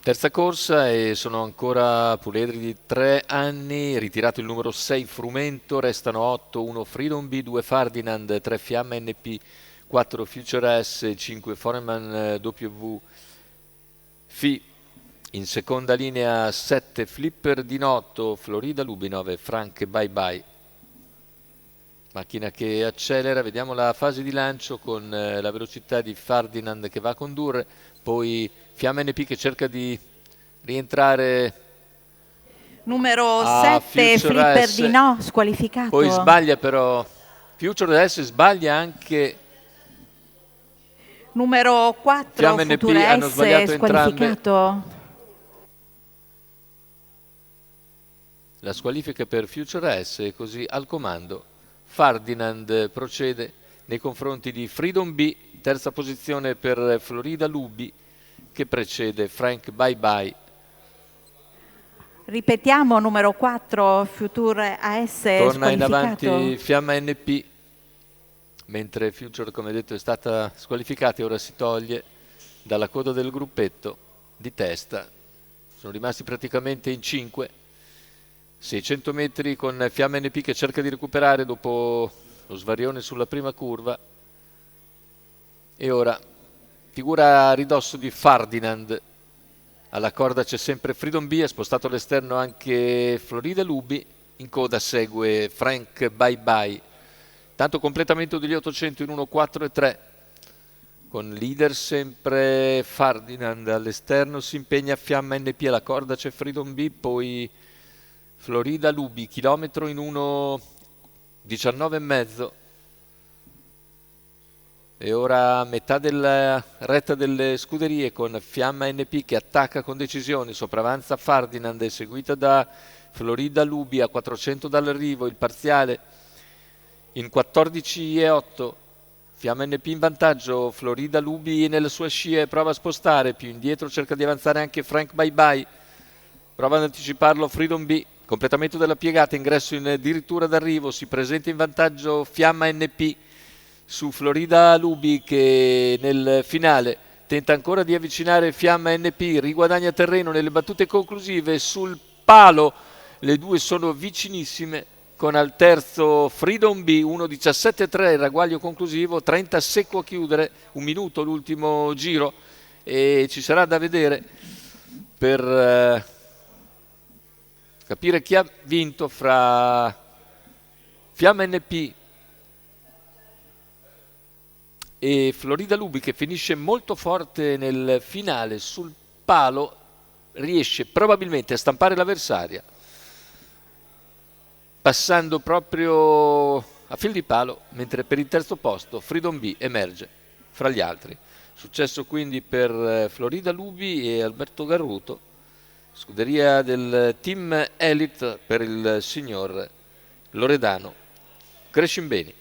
Terza corsa e sono ancora puledri di 3 anni, ritirato il numero 6 Frumento, restano 8, 1 Freedom B, 2 Ferdinand, 3 Fiamma NP, 4 Future S, 5 Foreman W Fi. In seconda linea 7 Flipper di Notto, Florida Lubi 9 Frank Bye Bye. Macchina che accelera, vediamo la fase di lancio con la velocità di Ferdinand che va a condurre, poi Fiamma NP che cerca di rientrare Numero a 7, Future Flipper di S, no, poi squalificato. sbaglia però, Future S sbaglia anche, Numero 4, Fiamma NP Future hanno S, sbagliato entrambe. squalificato. La squalifica per Future S e così al comando Ferdinand procede nei confronti di Freedom B, terza posizione per Florida Lubi che precede Frank Bye Bye. Ripetiamo, numero 4, Future AS, Torna in squalificato. avanti Fiamma NP, mentre Future, come detto, è stata squalificata e ora si toglie dalla coda del gruppetto di testa. Sono rimasti praticamente in 5. 600 metri con Fiamma NP che cerca di recuperare dopo lo svarione sulla prima curva. E ora figura a ridosso di Ferdinand. Alla corda c'è sempre Freedom B, ha spostato all'esterno anche Florida Lubi. In coda segue Frank Bye Bye. Tanto completamento degli 800 in 1, 4 e 3. Con leader sempre Ferdinand, all'esterno si impegna Fiamma NP, alla corda c'è Freedom B, poi Florida Lubi, chilometro in 1,19 e mezzo. E ora metà della retta delle scuderie con Fiamma NP che attacca con decisione, sopravanza Ferdinand, seguita da Florida Lubi a 400 dall'arrivo, il parziale in 14,8. Fiamma NP in vantaggio, Florida Lubi nella sua scia prova a spostare, più indietro cerca di avanzare anche Frank Bye Bye, prova ad anticiparlo Freedom B, completamento della piegata, ingresso in addirittura d'arrivo, si presenta in vantaggio Fiamma NP su Florida Lubi che nel finale tenta ancora di avvicinare Fiamma NP, riguadagna terreno nelle battute conclusive sul palo, le due sono vicinissime con al terzo Freedom B 1.17.3 il ragguaglio conclusivo, 30 secco a chiudere, un minuto l'ultimo giro e ci sarà da vedere per capire chi ha vinto fra Fiamma NP e Florida Lubi che finisce molto forte nel finale sul palo, riesce probabilmente a stampare l'avversaria passando proprio a fil di palo, mentre per il terzo posto Freedom B emerge fra gli altri. Successo quindi per Florida Lubi e Alberto Garruto, scuderia del team Elite per il signor Loredano Crescimbeni.